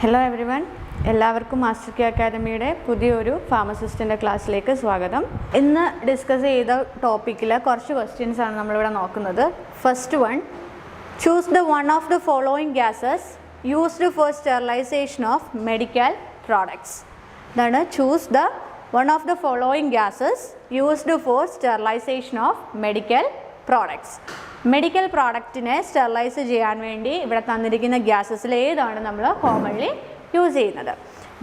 Hello every one, എല്ലാവർക്കും master K അക്കാദമിയുടെ പുതിയൊരു ഫാർമസിസ്റ്റിൻ്റെ ക്ലാസ്സിലേക്ക് സ്വാഗതം. ഇന്ന് ഡിസ്കസ് ചെയ്ത ടോപ്പിക്കിൽ കുറച്ച് ക്വസ്റ്റ്യൻസ് ആണ് നമ്മളിവിടെ നോക്കുന്നത്. First one, choose the one of the following gases used for sterilization of medical products. ഇതാണ് choose the one of the following gases used for sterilization of medical products. Medical പ്രോഡക്റ്റിനെ sterilize ചെയ്യാൻ വേണ്ടി ഇവിടെ തന്നിരിക്കുന്ന ഗ്യാസസിൽ ഏതാണ് നമ്മൾ കോമൺലി യൂസ് ചെയ്യുന്നത്?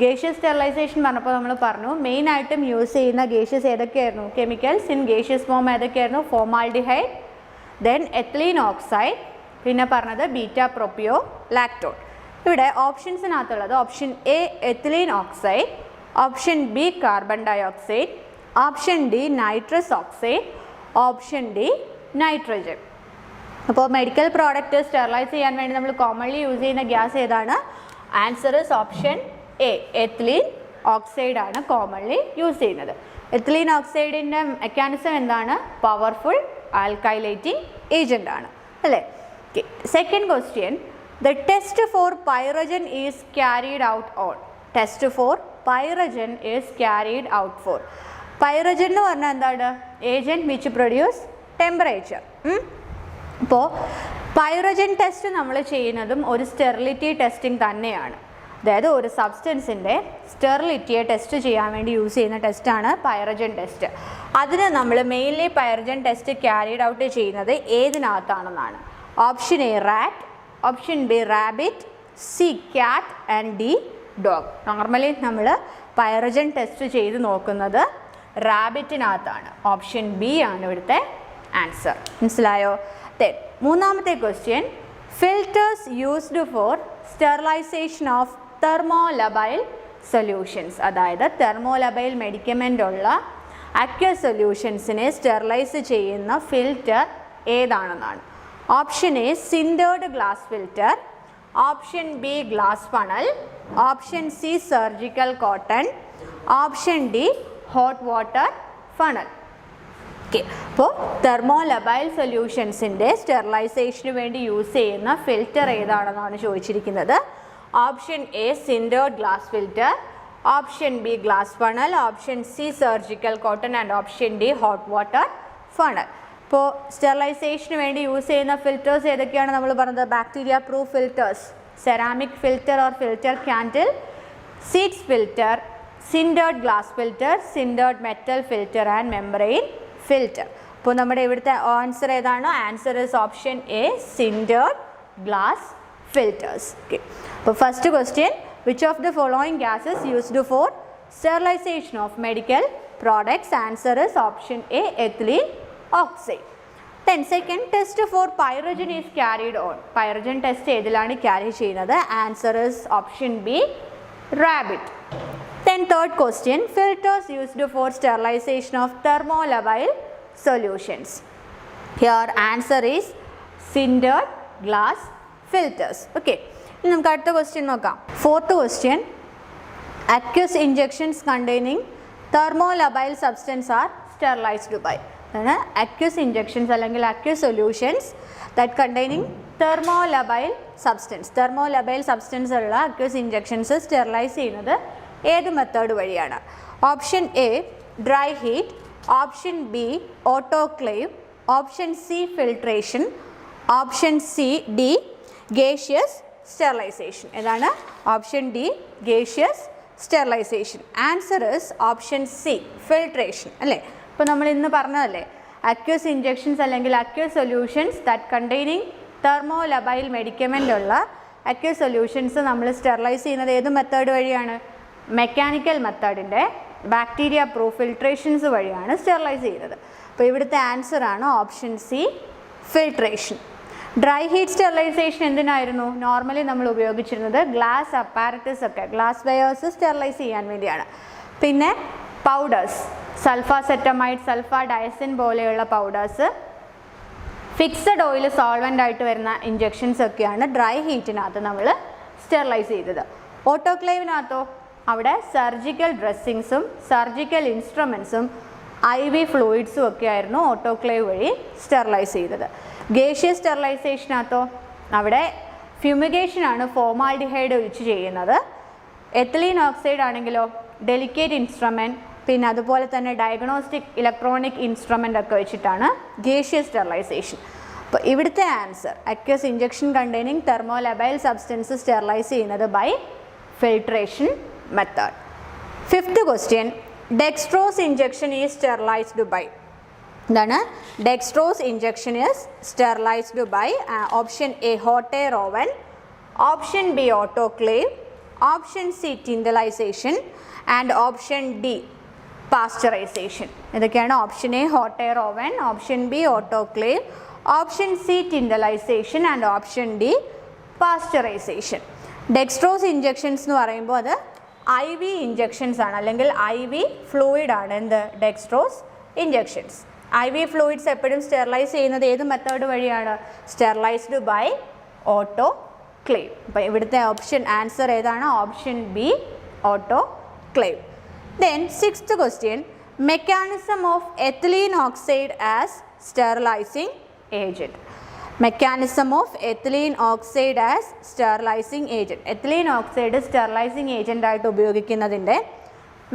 ഗേഷ്യസ് സ്റ്റെറിലൈസേഷൻ പറഞ്ഞപ്പോൾ നമ്മൾ പറഞ്ഞു മെയിനായിട്ടും യൂസ് ചെയ്യുന്ന ഗേഷ്യസ് ഏതൊക്കെയായിരുന്നു? കെമിക്കൽസ് ഇൻ ഗേഷ്യസ് ഫോം ഏതൊക്കെയായിരുന്നു? ഫോമാൽഡിഹൈഡ്, ദെൻ എത്തിലീൻ ഓക്സൈഡ്, പിന്നെ പറഞ്ഞത് ബീറ്റാ പ്രൊപ്പിയോ ലാക്ടോൺ. ഇവിടെ ഓപ്ഷൻസിനകത്തുള്ളത് option A ethylene oxide, option B carbon dioxide, option D nitrous oxide, option D nitrogen. അപ്പോൾ മെഡിക്കൽ പ്രോഡക്റ്റ് സ്റ്റെറിലൈസ് ചെയ്യാൻ വേണ്ടി നമ്മൾ കോമൺലി യൂസ് ചെയ്യുന്ന ഗ്യാസ് ഏതാണ്? Answer is option A ethylene oxide ആണ് കോമൺലി യൂസ് ചെയ്യുന്നത്. എത്തിലീൻ ഓക്സൈഡിൻ്റെ mechanism എന്താണ്? പവർഫുൾ ആൽക്കൈലേറ്റിംഗ് ഏജൻ്റ് ആണ് അല്ലേ? Second question, the test for pyrogen is carried out on. Test for pyrogen is carried out for. Pyrogen എന്ന് പറഞ്ഞാൽ എന്താണ്? Agent which produce temperature. അപ്പോൾ പൈറജൻ ടെസ്റ്റ് നമ്മൾ ചെയ്യുന്നതും ഒരു സ്റ്റെറിലിറ്റി ടെസ്റ്റിംഗ് തന്നെയാണ്. അതായത് ഒരു സബ്സ്റ്റൻസിൻ്റെ സ്റ്റെറിലിറ്റിയെ ടെസ്റ്റ് ചെയ്യാൻ വേണ്ടി യൂസ് ചെയ്യുന്ന ടെസ്റ്റാണ് പൈറജൻ ടെസ്റ്റ്. അതിന് നമ്മൾ mainly pyrogen test carried out ചെയ്യുന്നത് ഏതിനകത്താണെന്നാണ്. Option A rat, option B rabbit, C cat and D dog. Normally നമ്മൾ പൈറജൻ ടെസ്റ്റ് ചെയ്ത് നോക്കുന്നത് റാബിറ്റിനകത്താണ്. ഓപ്ഷൻ ബി ആണ് ഇവിടുത്തെ ആൻസർ. മനസ്സിലായോ? മൂന്നാമത്തെ question, filters used for sterilization of thermolabile solutions. അതായത് തെർമോലബൈൽ മെഡിക്കമെൻ്റ് ഉള്ള അക്വസ് സൊല്യൂഷൻസിനെ സ്റ്റെറിലൈസ് ചെയ്യുന്ന ഫിൽറ്റർ ഏതാണെന്നാണ്. Option A sintered glass filter, option B glass funnel, option C surgical cotton, option D hot water funnel. Okay, അപ്പോൾ thermolabile സൊല്യൂഷൻസിൻ്റെ സ്റ്റെറിലൈസേഷന് വേണ്ടി use ചെയ്യുന്ന filter ഏതാണെന്നാണ് ചോദിച്ചിരിക്കുന്നത്. Option A sintered glass filter, option B glass funnel, option C surgical cotton and option D hot water funnel. ഇപ്പോൾ സ്റ്റെറിലൈസേഷന് വേണ്ടി use ചെയ്യുന്ന filters ഏതൊക്കെയാണ് നമ്മൾ പറഞ്ഞത്? Bacteria proof filters, ceramic filter or filter candle, Seitz filter, sintered glass filter, sintered metal filter and membrane filter. അപ്പോൾ നമ്മുടെ ഇവിടുത്തെ ആൻസർ ഏതാണ്? Answer is option A sintered glass filters. Okay, അപ്പോൾ first question, which of the following gases used for sterilization of medical products? Answer is option A ethylene oxide. Then second, test for pyrogen is carried on. Pyrogen test ഏതിലാണ് carry ചെയ്യുന്നത്? Answer is option B rabbit. Then third question, filters used for sterilization of thermolabile solutions. Here answer is sintered glass filters. Okay, ഇനി നമുക്ക് അടുത്ത question നോക്കാം. Fourth question, aqueous injections containing thermolabile substance are sterilized by. അതാണ് aqueous injections അല്ലെങ്കിൽ aqueous solutions that containing thermolabile substance. thermolabile substance ഉള്ള aqueous injections sterilize ചെയ്യുന്നത് ഏത് method വഴിയാണ്? Option A dry heat, option B autoclave, option C filtration, option C D gaseous sterilization. ഏതാണ്? Option D gaseous sterilization. Answer is option C filtration അല്ലേ? ഇപ്പോൾ നമ്മൾ ഇന്ന് പറഞ്ഞതല്ലേ അക്വസ് ഇഞ്ചെക്ഷൻസ് അല്ലെങ്കിൽ aqueous solutions that containing thermolabile medicament ഉള്ള aqueous solutions നമ്മൾ sterilize ചെയ്യുന്നത് ഏത് മെത്തേഡ് വഴിയാണ്? മെക്കാനിക്കൽ മെത്തേഡിൻ്റെ ബാക്ടീരിയ പ്രൂഫ് ഫിൽട്രേഷൻസ് വഴിയാണ് സ്റ്റെറിലൈസ് ചെയ്യുന്നത്. അപ്പോൾ ഇവിടുത്തെ ആൻസർ ആണ് option C filtration. Dry heat sterilisation എന്തിനായിരുന്നു നോർമലി നമ്മൾ ഉപയോഗിച്ചിരുന്നത്? ഗ്ലാസ് അപ്പാരറ്റസ് ഒക്കെ ഗ്ലാസ് വെയേഴ്സ് സ്റ്റെറിലൈസ് ചെയ്യാൻ വേണ്ടിയാണ്. പിന്നെ പൗഡേഴ്സ്, സൾഫാസെറ്റമൈഡ്, സൾഫാഡയസിൻ പോലെയുള്ള പൗഡേഴ്സ്, ഫിക്സഡ് ഓയിൽ സോൾവൻ്റ് ആയിട്ട് വരുന്ന ഇഞ്ചെക്ഷൻസ് ഒക്കെയാണ് ഡ്രൈ ഹീറ്റിനകത്ത് നമ്മൾ സ്റ്റെറിലൈസ് ചെയ്തത്. ഓട്ടോക്ലേവിനകത്തോ അവിടെ സർജിക്കൽ ഡ്രസ്സിങ്സും സർജിക്കൽ ഇൻസ്ട്രുമെൻസും IV ഫ്ലൂയിഡ്സും ഒക്കെ ആയിരുന്നു ഓട്ടോക്ലേവ് വഴി സ്റ്റെറിലൈസ് ചെയ്തത്. ഗേഷ്യസ് സ്റ്റെറിലൈസേഷനകത്തോ അവിടെ ഫ്യൂമിഗേഷൻ ആണ് ഫോമാൽഡിഹൈഡ് ഒഴിച്ച് ചെയ്യുന്നത്. എത്തിലീൻ ഓക്സൈഡ് ആണെങ്കിലോ ഡെലിക്കേറ്റ് ഇൻസ്ട്രുമെൻറ്റ്, പിന്നെ അതുപോലെ തന്നെ ഡയഗ്നോസ്റ്റിക് ഇലക്ട്രോണിക് ഇൻസ്ട്രുമെൻ്റ് ഒക്കെ വെച്ചിട്ടാണ് ഗേഷ്യസ് സ്റ്റെറിലൈസേഷൻ. അപ്പോൾ ഇവിടുത്തെ answer aqueous injection containing thermolabile substance sterilize ചെയ്യുന്നത് by filtration method. 5th question, dextrose injection is sterilized by. എന്താണ്? Dextrose injection is sterilized by option A hot air oven, option B autoclave, option C tyndallization and option D pasteurization. ഇതൊക്കെയാണ് option A hot air oven, option B autoclave, option C tyndallization and option D pasteurization. Dextrose injections എന്ന് പറയുമ്പോൾ അത് I V injections ആണ്, അല്ലെങ്കിൽ I V fluid ആണ്. എന്ത്? Dextrose injections. I V fluids എപ്പോഴും sterilise ചെയ്യുന്നത് ഏത് മെത്തേഡ് വഴിയാണ്? Sterilised by autoclave. അപ്പോൾ ഇവിടുത്തെ ഓപ്ഷൻ ആൻസർ ഏതാണ്? Option B autoclave. Then 6th question, mechanism of ethylene oxide as sterilizing agent. Mechanism of ethylene oxide as sterilizing agent. ethylene oxide sterilizing agent ആയിട്ട് ഉപയോഗിക്കുന്നതിൻ്റെ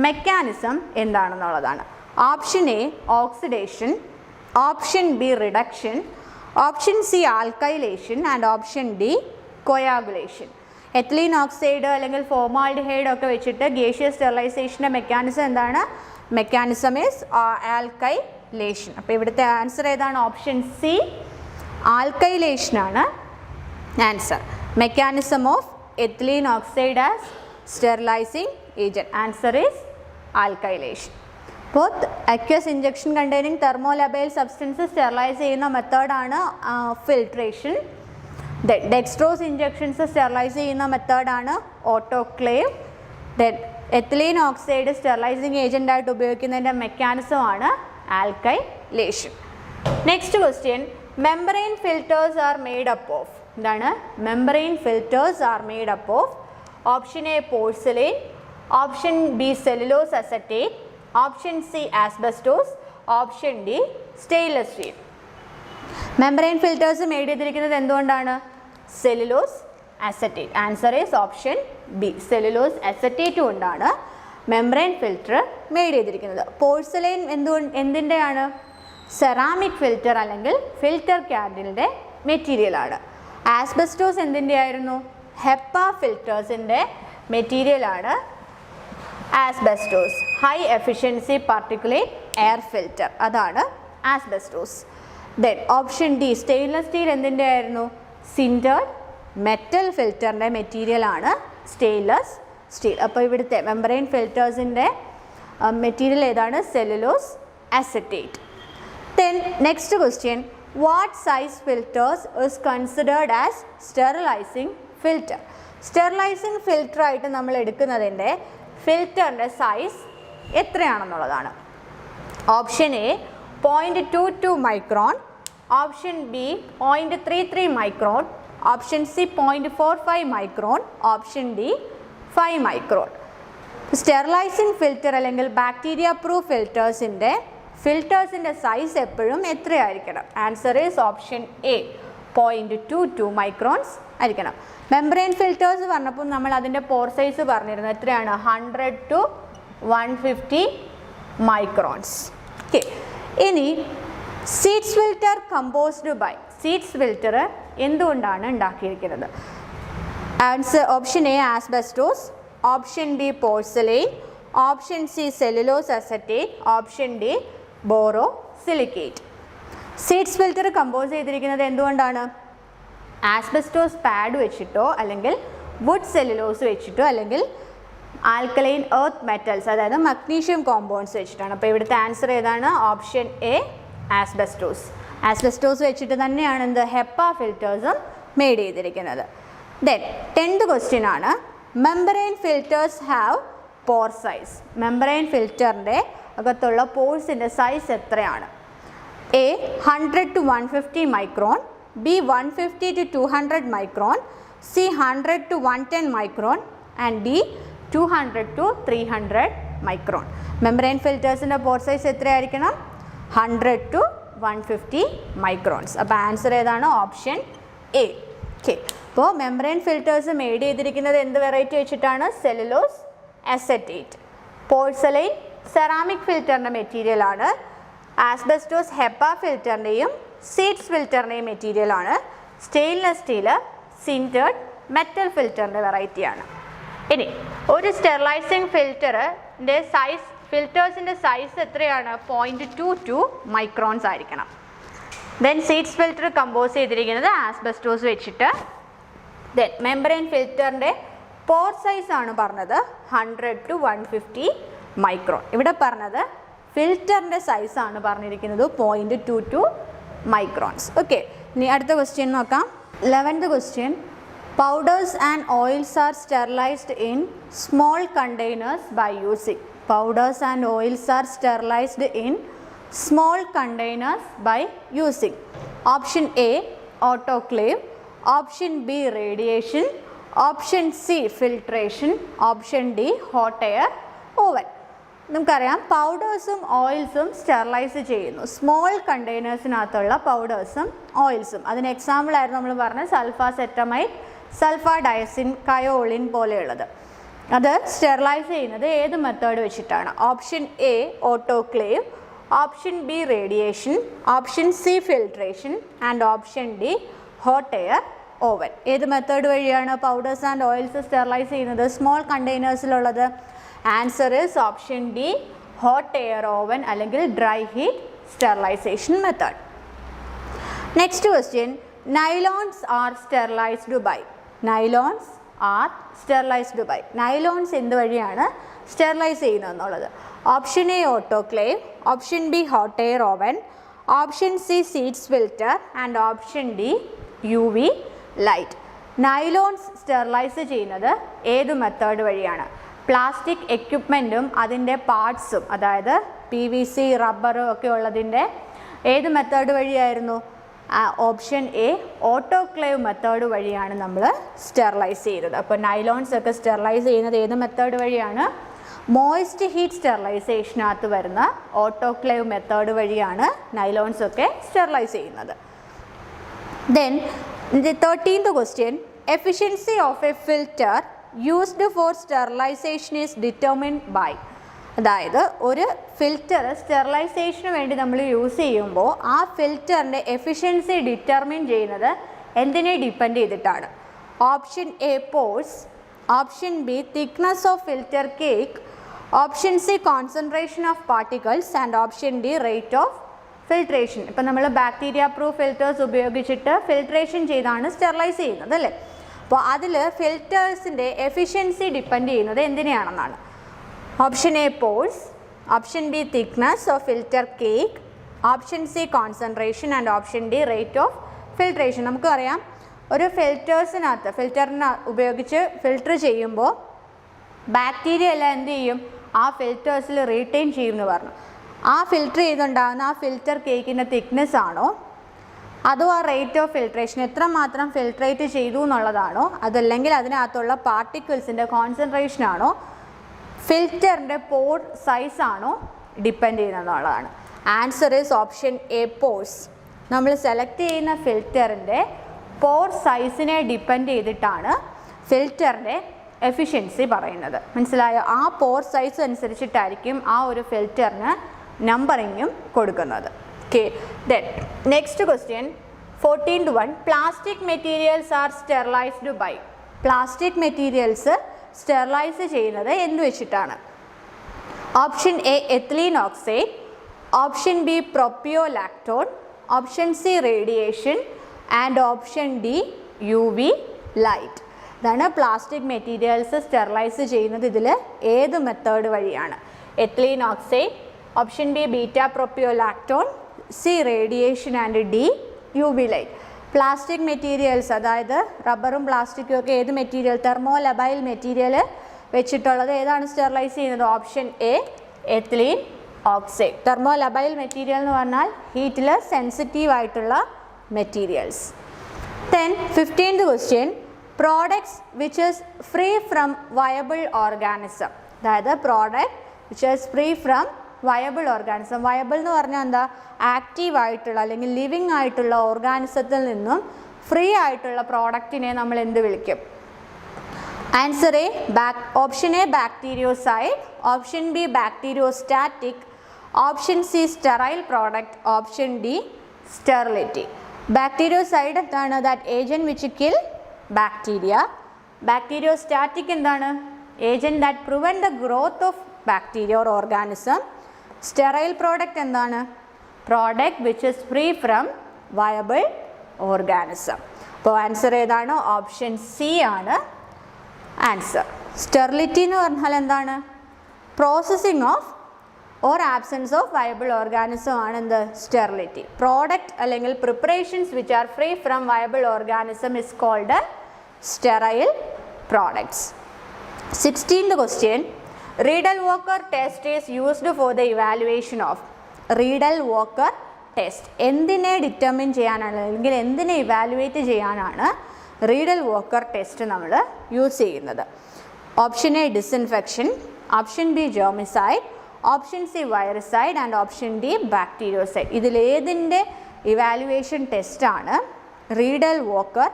mechanism എന്താണെന്നുള്ളതാണ്. Option A oxidation, option B reduction, option C alkylation and option D coagulation. Ethylene oxide അല്ലെങ്കിൽ formaldehyde ഒക്കെ വെച്ചിട്ട് gaseous സ്റ്റെറിലൈസേഷൻ്റെ mechanism എന്താണ്? Mechanism is alkylation. അപ്പോൾ ഇവിടുത്തെ ആൻസർ ഏതാണ്? ഓപ്ഷൻ സി ആൽക്കൈലേഷൻ ആണ് answer. Mechanism of ethylene oxide as sterilizing agent. Answer is alkylation. Both aqueous injection containing thermolabile substance sterilize ചെയ്യുന്ന മെത്തേഡാണ് ഫിൽട്രേഷൻ. ഡെക്സ്ട്രോസ് ഇഞ്ചക്ഷൻസ് സ്റ്റെറിലൈസ് ചെയ്യുന്ന മെത്തേഡാണ് ഓട്ടോക്ലേവ്. എത്തിലീൻ ഓക്സൈഡ് സ്റ്റെറിലൈസിങ് ഏജൻ്റായിട്ട് ഉപയോഗിക്കുന്നതിൻ്റെ മെക്കാനിസമാണ് alkylation. Next question, membrane filters are made up of. എന്താണ്? Membrane filters are made up of. Option A porcelain, option B cellulose acetate, option C asbestos, option D stainless steel. Membrane filters made ചെയ്തിരിക്കുന്നത് എന്തുകൊണ്ടാണ്? Cellulose acetate. Answer is option B. Cellulose acetate കൊണ്ടാണ് membrane filter made ചെയ്തിരിക്കുന്നത്. Porcelain എന്തിൻ്റെയാണ്? Ceramic filter അല്ലെങ്കിൽ filter ക്യാൻഡിലിൻ്റെ മെറ്റീരിയലാണ്. Asbestos എന്തിൻ്റെ ആയിരുന്നു? ഹെപ്പ ഫിൽറ്റേഴ്സിൻ്റെ മെറ്റീരിയലാണ് asbestos. High efficiency particulate air filter, അതാണ് asbestos. Then option D stainless steel എന്തിൻ്റെ ആയിരുന്നു? സിൻറ്റേർഡ് മെറ്റൽ ഫിൽറ്ററിൻ്റെ മെറ്റീരിയലാണ് സ്റ്റെയിൻലെസ് സ്റ്റീൽ. അപ്പോൾ ഇവിടുത്തെ മെംബ്രെയിൻ ഫിൽറ്റേഴ്സിൻ്റെ മെറ്റീരിയൽ ഏതാണ്? Cellulose acetate. Then next question, what size filters is considered as sterilizing filter. Sterilizing ഫിൽറ്ററായിട്ട് നമ്മൾ എടുക്കുന്നതിൻ്റെ ഫിൽറ്ററിൻ്റെ സൈസ് എത്രയാണെന്നുള്ളതാണ്. Option A 0.22 micron, option B 0.33 micron, option C 0.45 micron, option D 5 micron. Sterilizing filter അല്ലെങ്കിൽ bacteria proof ഫിൽറ്റേഴ്സിൻ്റെ size എപ്പോഴും എത്രയായിരിക്കണം? Answer is option A 0.22 microns ആയിരിക്കണം. മെംബ്രെയിൻ ഫിൽറ്റേഴ്സ് പറഞ്ഞപ്പോൾ നമ്മൾ അതിൻ്റെ പോർ സൈസ് പറഞ്ഞിരുന്നു. എത്രയാണ്? 100 to 150 മൈക്രോൺസ്. ഓക്കെ, ഇനി Seitz filter composed by. Seitz filter എന്തുകൊണ്ടാണ് ഉണ്ടാക്കിയിരിക്കുന്നത്? Answer option A asbestos, option B porcelain, option C cellulose acetate, option D borosilicate. Seitz filter compose ചെയ്തിരിക്കുന്നത് എന്തുകൊണ്ടാണ്? ആസ്ബസ്റ്റോസ് പാഡ് വെച്ചിട്ടോ അല്ലെങ്കിൽ would cellulose വെച്ചിട്ടോ അല്ലെങ്കിൽ alkaline earth metals അതായത് magnesium compounds വെച്ചിട്ടാണ്. അപ്പോൾ ഇവിടുത്തെ ആൻസർ ഏതാണ്? Option A asbestos. ആസ്ബസ്റ്റോസ് വെച്ചിട്ട് തന്നെയാണ് എന്ത് ഹെപ്പ ഫിൽറ്റേഴ്സും മെയ്ഡ് ചെയ്തിരിക്കുന്നത്. ദെൻ 10th ക്വസ്റ്റ്യൻ ആണ്, membrane filters have pore size. Membrane ഫിൽറ്ററിൻ്റെ അകത്തുള്ള പോർസിൻ്റെ സൈസ് എത്രയാണ്? A 100 to 150 micron, B 150 to 200 micron, C 100 to 110 micron and D 200 to 300 micron. Membrane ഫിൽറ്റേഴ്സിൻ്റെ പോർ സൈസ് എത്രയായിരിക്കണം? 100 to 150 മൈക്രോൺസ്. അപ്പോൾ ആൻസർ ഏതാണ്? Option A. ഓക്കെ, അപ്പോൾ മെംബ്രെയിൻ ഫിൽറ്റേഴ്സ് മെയ്ഡ് ചെയ്തിരിക്കുന്നത് എന്ത് വെറൈറ്റി വെച്ചിട്ടാണ്? Cellulose acetate. പോഴ്സലൈൻ സെറാമിക് ഫിൽറ്ററിൻ്റെ മെറ്റീരിയലാണ്. ആസ്ബസ്റ്റോസ് ഹെപ്പ ഫിൽറ്ററിൻ്റെയും സീഡ്സ് ഫിൽറ്ററിൻ്റെയും മെറ്റീരിയലാണ്. സ്റ്റെയിൻലെസ് സ്റ്റീല് സിൻറ്റേർഡ് മെറ്റൽ ഫിൽറ്ററിൻ്റെ വെറൈറ്റിയാണ്. ഇനി ഒരു സ്റ്റെറിലൈസിങ് ഫിൽറ്ററിൻ്റെ സൈസ്, ഫിൽറ്റേഴ്സിൻ്റെ സൈസ് എത്രയാണ്? 0.22 മൈക്രോൺസ് ആയിരിക്കണം. ദെൻ സീഡ്സ് ഫിൽറ്റർ കമ്പോസ് ചെയ്തിരിക്കുന്നത് ആസ്ബസ്റ്റോസ് വെച്ചിട്ട്. ദെൻ മെംബ്രെയിൻ ഫിൽറ്ററിൻ്റെ പോർ സൈസ് ആണ് പറഞ്ഞത് 100 to 150 മൈക്രോൺ. ഇവിടെ പറഞ്ഞത് ഫിൽറ്ററിൻ്റെ സൈസാണ് പറഞ്ഞിരിക്കുന്നത് 0.22 മൈക്രോൺസ്. ഓക്കെ, ഇനി അടുത്ത ക്വസ്റ്റ്യൻ നോക്കാം. 11th question. Powders and oils are sterilized in small containers by using. Powders and oils are sterilized in small containers by using. Option A, autoclave. Option B, radiation. Option C, filtration. Option D, hot air oven. നമുക്കറിയാം പൗഡേഴ്സും ഓയിൽസും sterilise ചെയ്യുന്നു. Small കണ്ടെയ്നേഴ്സിനകത്തുള്ള പൗഡേഴ്സും ഓയിൽസും. അതിന് example ആയിരുന്നു നമ്മൾ പറഞ്ഞ സൾഫാസെറ്റമൈഡ്, സൾഫാഡയസിൻ, കയോളിൻ പോലെയുള്ളത്. അത് sterilise ചെയ്യുന്നത് ഏത് method വെച്ചിട്ടാണ്? Option A autoclave, option B radiation, option C filtration and option D hot air oven. ഏത് മെത്തേഡ് വഴിയാണ് പൗഡേഴ്സ് ആൻഡ് ഓയിൽസ് സ്റ്റെറിലൈസ് ചെയ്യുന്നത് സ്മോൾ കണ്ടെയ്നേഴ്സിലുള്ളത്? Answer is option D hot air oven അല്ലെങ്കിൽ dry heat sterilization method. Next question. Nylons are sterilized by. Nylons are sterilized by. Nylons എന്ത് വഴിയാണ് sterilize ചെയ്യുന്നത് എന്നുള്ളത്? Option A autoclave, option B hot air oven, option C Seitz filter and option D UV light. Nylons sterilize ചെയ്യുന്നത് ഏത് method വഴിയാണ്? Plastic എക്യുപ്മെൻറ്റും അതിൻ്റെ പാർട്സും, അതായത് PVC, റബ്ബറും ഒക്കെ ഉള്ളതിൻ്റെ ഏത് മെത്തേഡ് വഴിയായിരുന്നു? ഓപ്ഷൻ എ ഓട്ടോക്ലേവ് മെത്തേഡ് വഴിയാണ് നമ്മൾ സ്റ്റെറിലൈസ് ചെയ്യുന്നത്. അപ്പോൾ നൈലോൺസ് ഒക്കെ സ്റ്റെറിലൈസ് ചെയ്യുന്നത് ഏത് മെത്തേഡ് വഴിയാണ്? മോയിസ്റ്റ് ഹീറ്റ് സ്റ്റെറിലൈസേഷനകത്ത് വരുന്ന ഓട്ടോക്ലേവ് മെത്തേഡ് വഴിയാണ് നൈലോൺസ് ഒക്കെ സ്റ്റെറിലൈസ് ചെയ്യുന്നത്. Then the 13th question. Efficiency of a filter used for sterilization is determined by. അതായത് ഒരു ഫിൽറ്റർ സ്റ്റെറിലൈസേഷന് വേണ്ടി നമ്മൾ യൂസ് ചെയ്യുമ്പോൾ ആ ഫിൽറ്ററിൻ്റെ എഫിഷ്യൻസി ഡിറ്റർമിൻ ചെയ്യുന്നത് എന്തിനെ ഡിപ്പെൻഡ് ചെയ്തിട്ടാണ്? Option A pores, option B thickness of filter cake, option C concentration of particles and option D rate of filtration. ഇപ്പം നമ്മൾ ബാക്ടീരിയ പ്രൂഫ് ഫിൽറ്റേഴ്സ് ഉപയോഗിച്ചിട്ട് ഫിൽട്രേഷൻ ചെയ്താണ് സ്റ്റെറിലൈസ് ചെയ്യുന്നത് അല്ലേ? അപ്പോൾ അതിൽ ഫിൽറ്റേഴ്സിൻ്റെ എഫിഷ്യൻസി ഡിപ്പെൻഡ് ചെയ്യുന്നത് എന്തിനെയാണെന്നാണ്? Option A pores, option B thickness of filter cake, option C concentration and option D rate of filtration. നമുക്കറിയാം ഒരു ഫിൽറ്ററിന് ഉപയോഗിച്ച് ഫിൽറ്റർ ചെയ്യുമ്പോൾ ബാക്ടീരിയ എല്ലാം എന്ത് ചെയ്യും? ആ ഫിൽറ്റേഴ്സിൽ റീറ്റെയിൻ ചെയ്യുമെന്ന് പറഞ്ഞു. ആ ഫിൽറ്റർ ചെയ്തുണ്ടാകുന്ന ആ ഫിൽറ്റർ കേക്കിൻ്റെ തിക്നെസ് ആണോ അതോ ആ റേറ്റ് ഓഫ് ഫിൽട്രേഷൻ എത്രമാത്രം ഫിൽട്രേറ്റ് ചെയ്തു എന്നുള്ളതാണോ അതല്ലെങ്കിൽ അതിനകത്തുള്ള പാർട്ടിക്കിൾസിൻ്റെ കോൺസെൻട്രേഷൻ ആണോ ഫിൽറ്ററിൻ്റെ പോർ സൈസ് ആണോ ഡിപ്പെൻഡ് ചെയ്യുന്നതെന്നുള്ളതാണ്. Answer is option A pores. നമ്മൾ സെലക്ട് ചെയ്യുന്ന ഫിൽറ്ററിൻ്റെ പോർ സൈസിനെ ഡിപ്പെൻഡ് ചെയ്തിട്ടാണ് ഫിൽറ്ററിൻ്റെ എഫിഷ്യൻസി പറയുന്നത്. മനസ്സിലായോ? ആ പോർ സൈസ് അനുസരിച്ചിട്ടായിരിക്കും ആ ഒരു ഫിൽറ്ററിന് നമ്പറിങ്ങും കൊടുക്കുന്നത്. Okay, then next question 14th one. Plastic materials are sterilized by. Plastic materials sterilize ചെയ്യുന്നത് എന്ത് വെച്ചിട്ടാണ്? Option A ethylene oxide, option B propiolactone, option C radiation and option D UV light. ഇതാണ് plastic materials sterilize ചെയ്യുന്നത്. ഇതിൽ ഏത് method വഴിയാണ്? Ethylene oxide, option B beta propiolactone, C radiation and D UV light. Plastic materials അതായത് റബ്ബറും പ്ലാസ്റ്റിക്കും ഒക്കെ ഏത് മെറ്റീരിയൽ? തെർമോലബൈൽ മെറ്റീരിയൽ വെച്ചിട്ടുള്ളത് ഏതാണ് സ്റ്റെറിലൈസ് ചെയ്യുന്നത്? Option A ethylene oxide. Thermolabile material എന്ന് പറഞ്ഞാൽ ഹീറ്റിൽ സെൻസിറ്റീവ് ആയിട്ടുള്ള materials. Then 15th question. Products which is free from viable organism. അതായത് product which is free from viable organism. Viable എന്ന് പറഞ്ഞാൽ എന്താ? ആക്റ്റീവ് ആയിട്ടുള്ള അല്ലെങ്കിൽ ലിവിങ് ആയിട്ടുള്ള ഓർഗാനിസത്തിൽ നിന്നും ഫ്രീ ആയിട്ടുള്ള പ്രോഡക്റ്റിനെ നമ്മൾ എന്ത് വിളിക്കും? Answer A option A bactericide, option B bacteriostatic, option C sterile product, option D sterility. Bactericide എന്താണ്? That agent which kill bacteria. Bacteriostatic എന്താണ്? Agent that prevent the growth of bacteria or organism. Sterile product എന്താണ്? Product which is free from viable organism. അപ്പോൾ answer ഏതാണ്? Option C ആണ് answer. Sterility എന്ന് പറഞ്ഞാൽ എന്താണ്? Processing of or absence of viable organism ആണ് എന്ത്? സ്റ്റെറിലിറ്റി. പ്രോഡക്റ്റ് അല്ലെങ്കിൽ preparations which are free from viable organism is called sterile products. 16th question. Riedel-Walker test is used for the evaluation of. Riedel-Walker test എന്തിനെ determine ചെയ്യാനാണ് അല്ലെങ്കിൽ എന്തിനെ evaluate ചെയ്യാനാണ് Rideal Walker test നമ്മൾ use ചെയ്യുന്നത്? Option A disinfection, option B germicide, option C virucide and option D bactericide. ഇതിലേതിൻ്റെ evaluation ടെസ്റ്റാണ് Rideal Walker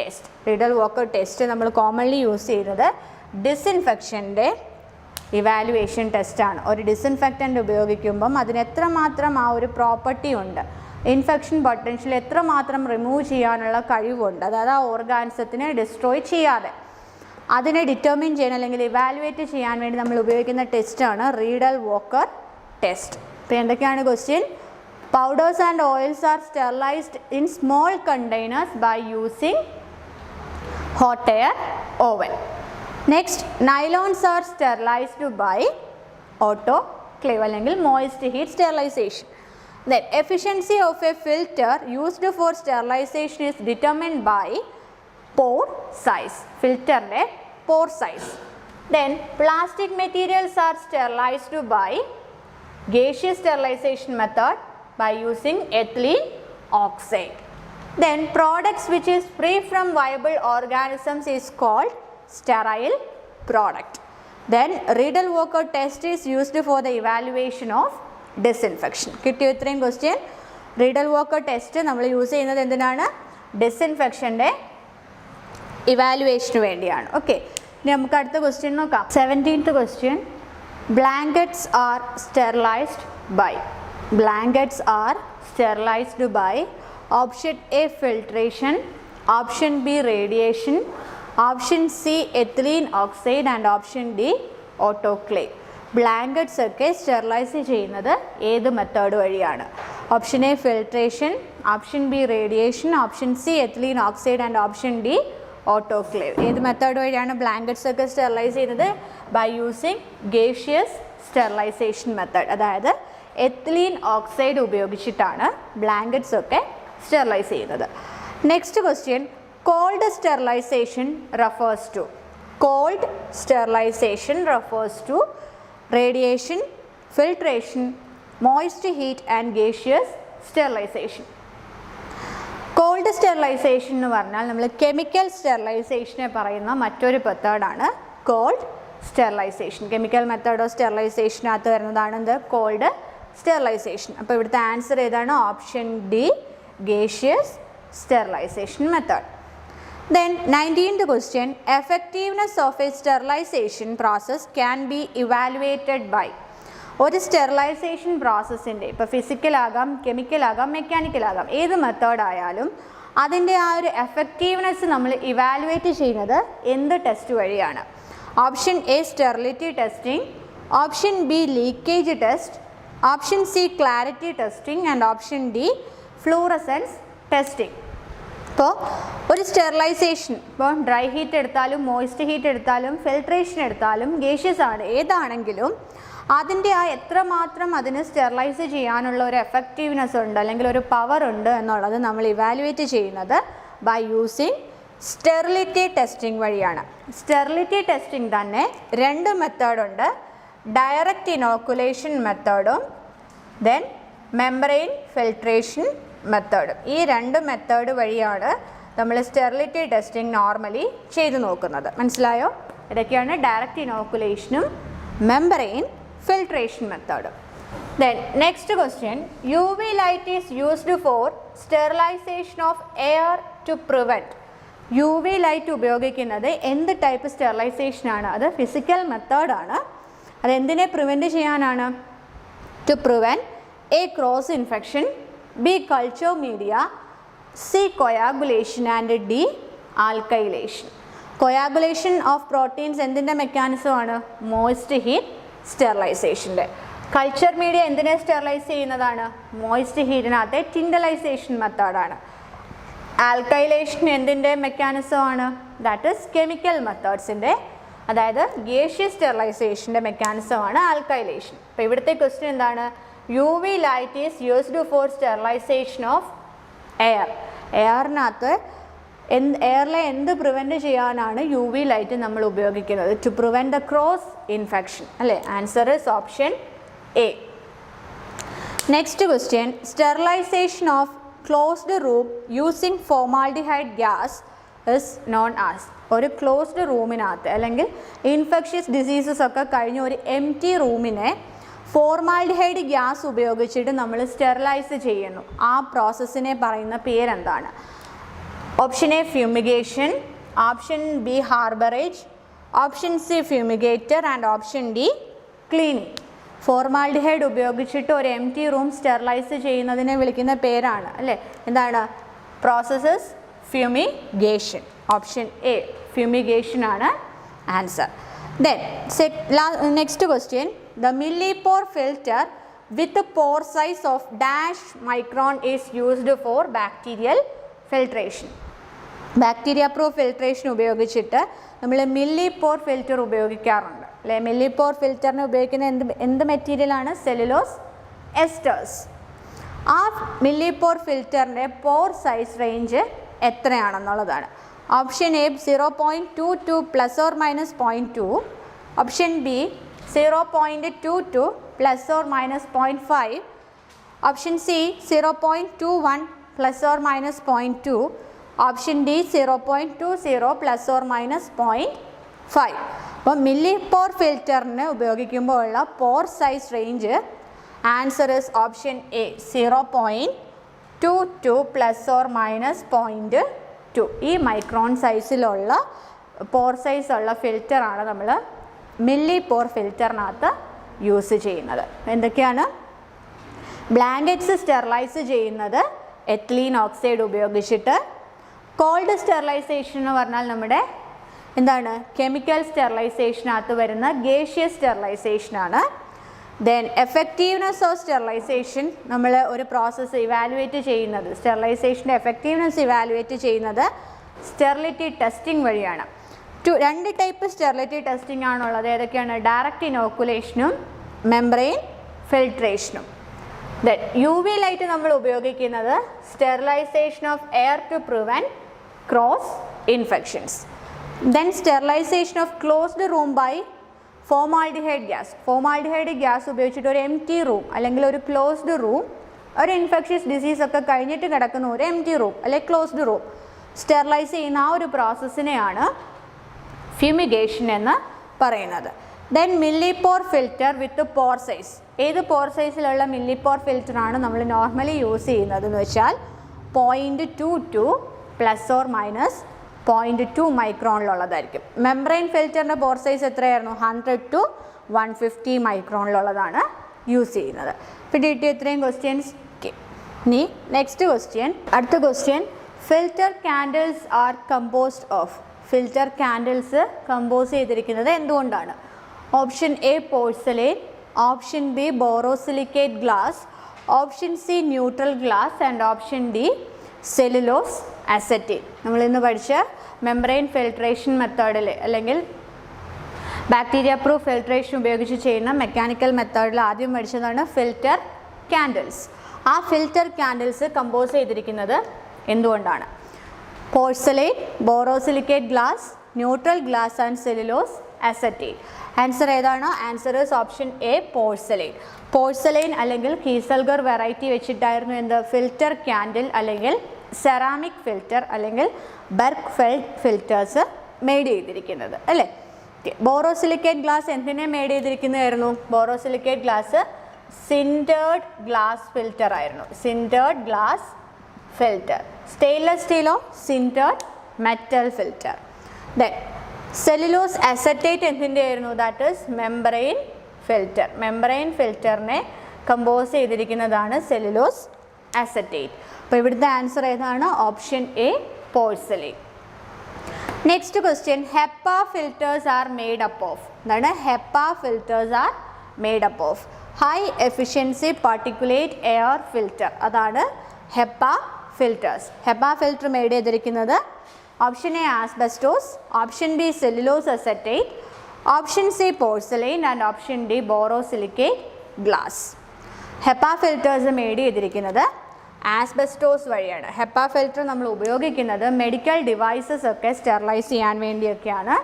test? Rideal Walker test നമ്മൾ കോമൺലി യൂസ് ചെയ്യുന്നത് ഡിസിൻഫെക്ഷൻ്റെ ഇവാലുവേഷൻ ടെസ്റ്റാണ്. ഒരു ഡിസിൻഫെക്റ്റൻ്റ് ഉപയോഗിക്കുമ്പം അതിന് എത്രമാത്രം ആ ഒരു പ്രോപ്പർട്ടി ഉണ്ട്, ഇൻഫെക്ഷൻ പൊട്ടൻഷ്യൽ എത്രമാത്രം റിമൂവ് ചെയ്യാനുള്ള കഴിവുണ്ട്, അതായത് ആ ഓർഗാനിസത്തിനെ ഡിസ്ട്രോയ് ചെയ്യാതെ അതിനെ ഡിറ്റർമിൻ ചെയ്യാൻ അല്ലെങ്കിൽ ഇവാലുവേറ്റ് ചെയ്യാൻ വേണ്ടി നമ്മൾ ഉപയോഗിക്കുന്ന ടെസ്റ്റാണ് റീഡൽ-വാക്കർ ടെസ്റ്റ്. ഇപ്പോൾ എന്തൊക്കെയാണ് question? Powders and oils are sterilised in small containers by using hot air oven. Next, nylons are sterilized by autoclave അല്ലെങ്കിൽ moist heat sterilization. Then efficiency of a filter used for sterilization is determined by pore size. Filter pore size. Then plastic materials are sterilized by gaseous sterilization method by using ethylene oxide. Then products which is free from viable organisms is called sterile product. Then Riedel-Walker test is used for the evaluation of disinfection. കിട്ടിയോ ഇത്രയും question? Riedel-Walker test നമ്മൾ use ചെയ്യുന്നത് എന്തിനാണ്? ഡിസിൻഫെക്ഷൻ്റെ evaluation വേണ്ടിയാണ്. Okay, ഇനി നമുക്ക് അടുത്ത question നോക്കാം. 17th question. Blankets are sterilized by. Blankets are sterilized by option A filtration, option B radiation, option C ethylene oxide and option D autoclave. Blankets ഒക്കെ sterilise ചെയ്യുന്നത് ഏത് മെത്തേഡ് വഴിയാണ്? Option A filtration, option B radiation, option C ethylene oxide and option D autoclave. ഏത് method വഴിയാണ് blankets ഒക്കെ sterilise ചെയ്യുന്നത്? By using gaseous sterilisation method, അതായത് ethylene oxide ഉപയോഗിച്ചിട്ടാണ് ബ്ലാങ്കറ്റ്സ് ഒക്കെ സ്റ്റെറിലൈസ് ചെയ്യുന്നത്. Next question. Cold sterilisation refers to. Cold sterilisation refers to radiation, filtration, moist heat and gaseous sterilisation. Cold sterilisation എന്ന് പറഞ്ഞാൽ നമ്മൾ കെമിക്കൽ സ്റ്റെറിലൈസേഷനെ പറയുന്ന മറ്റൊരു മെത്തേഡാണ് cold sterilization. Chemical method of സ്റ്റെറിലൈസേഷനകത്ത് വരുന്നതാണ് എന്ത്? Cold sterilization. അപ്പോൾ ഇവിടുത്തെ ആൻസർ ഏതാണ്? Option D, gaseous sterilisation method. Then 19th question. Effectiveness of a sterilization process can be evaluated by. ഒരു സ്റ്റെറിലൈസേഷൻ പ്രോസസ്സിൻ്റെ ഇപ്പോൾ ഫിസിക്കലാകാം, കെമിക്കലാകാം, മെക്കാനിക്കലാകാം, ഏത് മെത്തേഡായാലും അതിൻ്റെ ആ ഒരു എഫക്റ്റീവ്നെസ് നമ്മൾ ഇവാലുവേറ്റ് ചെയ്യുന്നത് എന്ത് ടെസ്റ്റ് വഴിയാണ്? Option A sterility testing, option B leakage test, option C clarity testing and option D fluorescence testing. ഇപ്പോൾ ഒരു സ്റ്റെറിലൈസേഷൻ, ഇപ്പോൾ ഡ്രൈ ഹീറ്റ് എടുത്താലും മോയ്സ്റ്റ് ഹീറ്റ് എടുത്താലും ഫിൽട്രേഷൻ എടുത്താലും ഗേഷ്യസ് ആണ്, ഏതാണെങ്കിലും അതിൻ്റെ ആ എത്രമാത്രം അതിന് സ്റ്റെറിലൈസ് ചെയ്യാനുള്ള ഒരു എഫക്റ്റീവ്നെസ് ഉണ്ട് അല്ലെങ്കിൽ ഒരു പവർ ഉണ്ട് എന്നുള്ളത് നമ്മൾ ഇവാലുവേറ്റ് ചെയ്യുന്നത് ബൈ യൂസിങ് സ്റ്റെറിലിറ്റി ടെസ്റ്റിംഗ് വഴിയാണ്. സ്റ്റെറിലിറ്റി ടെസ്റ്റിംഗ് തന്നെ രണ്ട് മെത്തേഡുണ്ട്. ഡയറക്റ്റ് ഇനോക്കുലേഷൻ മെത്തേഡും ദെൻ മെംബ്രെയിൻ ഫിൽട്രേഷൻ മെത്തേഡും. ഈ രണ്ട് മെത്തേഡ് വഴിയാണ് നമ്മൾ സ്റ്റെറിലിറ്റി ടെസ്റ്റിംഗ് നോർമലി ചെയ്തു നോക്കുന്നത്. മനസ്സിലായോ? ഇതൊക്കെയാണ് ഡയറക്റ്റ് ഇനോക്കുലേഷനും membrane filtration method. Then next question. UV light is used for sterilization of air to prevent U V light ഉപയോഗിക്കുന്നത് എന്ത് ടൈപ്പ് സ്റ്റെറിലൈസേഷനാണ്? അത് ഫിസിക്കൽ മെത്തേഡാണ്. അതെന്തിനെ പ്രിവെൻറ്റ് ചെയ്യാനാണ്? To prevent A cross infection, B culture media, C coagulation and D alkylation. Coagulation of proteins എന്തിൻ്റെ മെക്കാനിസമാണ്? Moist heat സ്റ്റെറിലൈസേഷൻ്റെ. കൾച്ചർ മീഡിയ എന്തിനെ സ്റ്റെറിലൈസ് ചെയ്യുന്നതാണ്? മോയ്സ്റ്റ് ഹീറ്റിനകത്തെ ടിൻഡലൈസേഷൻ മെത്തേഡാണ്. ആൽക്കൈലേഷൻ എന്തിൻ്റെ മെക്കാനിസമാണ്? ദാറ്റ് ഈസ് കെമിക്കൽ മെത്തേഡ്സിൻ്റെ, അതായത് ഗേഷ്യസ് സ്റ്റെറിലൈസേഷൻ്റെ മെക്കാനിസമാണ് ആൽക്കൈലേഷൻ. അപ്പോൾ ഇവിടുത്തെ ക്വസ്റ്റ്യൻ എന്താണ്? U V light is used for sterilization of air. എയറിനകത്ത് എയറിലെ എന്ത് പ്രിവെൻറ്റ് ചെയ്യാനാണ് യു വി ലൈറ്റ് നമ്മൾ ഉപയോഗിക്കുന്നത്? To prevent the cross infection അല്ലേ? Answer is option A. Next question, sterilization of closed room using formaldehyde gas is known as. ഒരു closed റൂമിനകത്ത് അല്ലെങ്കിൽ ഇൻഫെക്ഷ്യസ് ഡിസീസസ് ഒക്കെ കഴിഞ്ഞ ഒരു എം ടി റൂമിനെ ഫോർമാൽഡിഹൈഡ് ഗ്യാസ് ഉപയോഗിച്ചിട്ട് നമ്മൾ സ്റ്റെറിലൈസ് ചെയ്യുന്നു. ആ പ്രോസസ്സിനെ പറയുന്ന പേരെന്താണ്? Option A fumigation, option B harbourage, option C fumigator and option D cleaning. Formaldehyde ഉപയോഗിച്ചിട്ട് ഒരു എം ടി റൂം സ്റ്റെറിലൈസ് ചെയ്യുന്നതിനെ വിളിക്കുന്ന പേരാണ് അല്ലേ? എന്താണ്? Processes fumigation. Option A fumigation ആണ് answer. Then next question, the millipore filter with a pore size of dash micron is used for bacterial filtration. Bacteria proof filtration ഉപയോഗിച്ചിട്ട് നമ്മൾ മില്ലിപോർ filter ഉപയോഗിക്കാറുണ്ട് അല്ലേ? മില്ലിപോർ ഫിൽറ്ററിന് ഉപയോഗിക്കുന്ന എന്ത് മെറ്റീരിയലാണ്? Cellulose esters. ആ മില്ലിപോർ ഫിൽറ്ററിൻ്റെ പോർ സൈസ് റേഞ്ച് എത്രയാണെന്നുള്ളതാണ്. Option A 0.22 plus or minus 0.2, option B 0.22 plus or minus 0.5, option C 0.21 plus or minus 0.2, option D 0.20 plus or minus 0.5. അപ്പോൾ മില്ലിപോർ ഫിൽറ്ററിന് ഉപയോഗിക്കുമ്പോൾ ഉള്ള pore size range answer is option A 0.22 plus or minus 0.2. ഈ micron സൈസിലുള്ള pore size ഉള്ള ഫിൽറ്ററാണ് നമ്മൾ മില്ലിപോർ ഫിൽറ്ററിനകത്ത് use ചെയ്യുന്നത്. എന്തൊക്കെയാണ്? ബ്ലാങ്കറ്റ്സ് സ്റ്റെറിലൈസ് ചെയ്യുന്നത് എത്തിലീൻ ഓക്സൈഡ് ഉപയോഗിച്ചിട്ട്. കോൾഡ് സ്റ്റെറിലൈസേഷൻ എന്ന് പറഞ്ഞാൽ നമ്മുടെ എന്താണ്? കെമിക്കൽ സ്റ്റെറിലൈസേഷനകത്ത് വരുന്ന ഗേഷ്യസ് സ്റ്റെറിലൈസേഷനാണ്. ദെൻ എഫക്റ്റീവ്നെസ് ഓഫ് സ്റ്റെറിലൈസേഷൻ, നമ്മൾ ഒരു പ്രോസസ്സ് ഇവാലുവേറ്റ് ചെയ്യുന്നത്, സ്റ്റെറിലൈസേഷൻ്റെ എഫക്റ്റീവ്നെസ് ഇവാലുവേറ്റ് ചെയ്യുന്നത് സ്റ്റെറിലിറ്റി ടെസ്റ്റിംഗ് വഴിയാണ്. രണ്ട് ടൈപ്പ് സ്റ്റെറിലിറ്റി ടെസ്റ്റിംഗ് ആണുള്ളത്. ഏതൊക്കെയാണ്? ഡയറക്റ്റ് ഇനോക്കുലേഷനും മെംബ്രെയിൻ ഫിൽട്രേഷനും. ദെൻ യു വി ലൈറ്റ് നമ്മൾ ഉപയോഗിക്കുന്നത് sterilization of air to prevent cross infections. Then sterilization of closed room by formaldehyde gas. Formaldehyde gas ഉപയോഗിച്ചിട്ട് ഒരു എം ടി റൂം അല്ലെങ്കിൽ ഒരു ക്ലോസ്ഡ് റൂം, ഒരു ഇൻഫെക്ഷ്യസ് ഡിസീസ് ഒക്കെ കഴിഞ്ഞിട്ട് കിടക്കുന്ന ഒരു എം ടി റൂം അല്ലെങ്കിൽ ക്ലോസ്ഡ് റൂം സ്റ്റെറിലൈസ് ചെയ്യുന്ന ആ ഒരു പ്രോസസ്സിനെയാണ് ഫ്യൂമിഗേഷൻ എന്ന് പറയുന്നത്. ദെൻ മില്ലിപോർ ഫിൽറ്റർ വിത്ത് പോർ സൈസ്. ഏത് പോർ സൈസിലുള്ള മില്ലിപോർ ഫിൽറ്ററാണ് നമ്മൾ നോർമലി യൂസ് ചെയ്യുന്നത് എന്ന് വെച്ചാൽ 0.22 പ്ലസ് ഓർ മൈനസ് 0.2 മൈക്രോണിലുള്ളതായിരിക്കും. മെംബ്രെയിൻ ഫിൽറ്ററിൻ്റെ പോർ സൈസ് എത്രയായിരുന്നു? 100 to 150 മൈക്രോണിലുള്ളതാണ് യൂസ് ചെയ്യുന്നത്. പിടിയിട്ട് ഇത്രയും ക്വസ്റ്റ്യൻസ്. ഇനി നെക്സ്റ്റ് ക്വസ്റ്റ്യൻ, അടുത്ത question, filter candles are composed of. Filter candles compose ചെയ്തിരിക്കുന്നത് എന്തുകൊണ്ടാണ്? Option A porcelain, option B borosilicate glass, option C neutral glass and option D cellulose acetate. നമ്മളിന്ന് പഠിച്ച membrane filtration മെത്തേഡിൽ അല്ലെങ്കിൽ ബാക്ടീരിയ പ്രൂഫ് ഫിൽട്രേഷൻ ഉപയോഗിച്ച് ചെയ്യുന്ന mechanical മെത്തേഡിൽ ആദ്യം പഠിച്ചതാണ് ഫിൽറ്റർ കാൻഡിൽസ്. ആ ഫിൽറ്റർ കാൻഡിൽസ് കമ്പോസ് ചെയ്തിരിക്കുന്നത് എന്തുകൊണ്ടാണ്? Porcelain, borosilicate glass, neutral glass and cellulose acetate. Answer ഏതാണ്? Answer is option A porcelain. Porcelain അല്ലെങ്കിൽ കീസൽഗർ വെറൈറ്റി വെച്ചിട്ടായിരുന്നു എന്ത് ഫിൽറ്റർ കാൻഡിൽ അല്ലെങ്കിൽ സെറാമിക് ഫിൽറ്റർ അല്ലെങ്കിൽ ബെർഗ്ഫെൽഡ് ഫിൽറ്റേഴ്സ് മെയ്ഡ് ചെയ്തിരിക്കുന്നത് അല്ലേ? ബോറോസിലിക്കേറ്റ് ഗ്ലാസ് എന്തിനെ മെയ്ഡ് ചെയ്തിരിക്കുന്നതായിരുന്നു? Borosilicate glass sintered glass filter ആയിരുന്നു. Sintered glass filter. സ്റ്റെയിൻലെസ് സ്റ്റീലോ sintered metal filter. Then cellulose acetate എന്തിൻ്റെ ആയിരുന്നു? That is membrane filter. Membrane ഫിൽറ്ററിനെ കമ്പോസ് ചെയ്തിരിക്കുന്നതാണ് സെല്ലുലോസ് അസറ്റേറ്റ്. അപ്പോൾ ഇവിടുത്തെ ആൻസർ ഏതാണ്? Option A, porcelain. Next question, HEPA filters are made up of. എന്താണ് HEPA filters are made up of? High efficiency particulate air filter, അതാണ് HEPA filters. HEPA filter made ചെയ്തിരിക്കുന്നത് option A asbestos, option B cellulose acetate, option C porcelain and option D borosilicate glass. HEPA filters made ചെയ്തിരിക്കുന്നത് asbestos വഴിയാണ്. HEPA filter നമ്മൾ ഉപയോഗിക്കുന്നത് medical devices ഒക്കെ sterilise ചെയ്യാൻ വേണ്ടിയൊക്കെയാണ്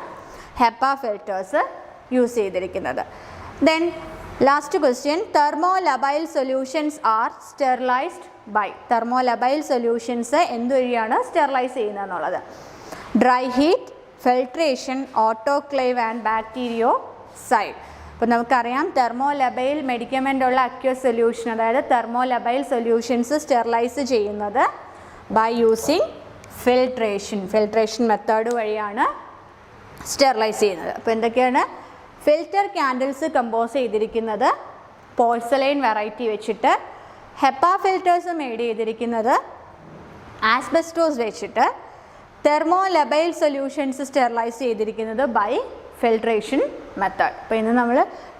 HEPA filters use ചെയ്തിരിക്കുന്നത്. Then last question, thermolabile solutions are sterilized by. Thermolabile solutions എന്തുവഴിയാണ് sterilize ചെയ്യുന്നത് എന്നുള്ളത്? Dry heat, filtration, autoclave and bactericide. അപ്പോൾ നമുക്കറിയാം തെർമോലബൈൽ മെഡിക്കമെൻ്റ് ഉള്ള അക്വസ് സൊല്യൂഷൻ, അതായത് തെർമോലബൈൽ സൊല്യൂഷൻസ് സ്റ്റെറിലൈസ് ചെയ്യുന്നത് ബൈ യൂസിങ് ഫിൽട്രേഷൻ മെത്തേഡ് വഴിയാണ് സ്റ്റെറിലൈസ് ചെയ്യുന്നത്. അപ്പോൾ എന്തൊക്കെയാണ്? ഫിൽറ്റർ ക്യാൻഡിൽസ് കമ്പോസ് ചെയ്തിരിക്കുന്നത് പോർസലെയിൻ വെറൈറ്റി വെച്ചിട്ട്, ഹെപ്പ ഫിൽറ്റേഴ്സ് മെയ്ഡ് ചെയ്തിരിക്കുന്നത് ആസ്ബസ്റ്റോസ് വെച്ചിട്ട്, തെർമോലബൈൽ സൊല്യൂഷൻസ് സ്റ്റെറിലൈസ് ചെയ്തിരിക്കുന്നത് ബൈ ഫിൽട്രേഷൻ മെത്തേഡ്. അപ്പോൾ ഇന്ന് നമ്മൾ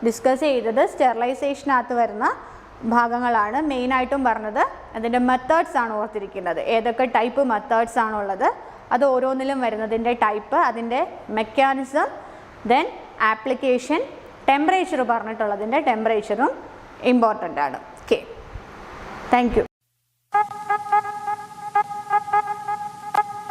ഡിസ്കസ് ചെയ്തത് സ്റ്റെറിലൈസേഷനകത്ത് വരുന്ന ഭാഗങ്ങളാണ്. മെയിനായിട്ടും പറഞ്ഞത് അതിൻ്റെ മെത്തേഡ്സ് ആണ് ഓർത്തിരിക്കുന്നത്. ഏതൊക്കെ ടൈപ്പ് മെത്തേഡ്സ് ആണുള്ളത്, അത് ഓരോന്നിലും വരുന്നതിൻ്റെ ടൈപ്പ്, അതിൻ്റെ മെക്കാനിസം, ദെൻ ആപ്ലിക്കേഷൻ, ടെമ്പറേച്ചർ പറഞ്ഞിട്ടുള്ളതിൻ്റെ ടെമ്പറേച്ചറും ഇമ്പോർട്ടൻ്റ് ആണ്. Okay, thank U.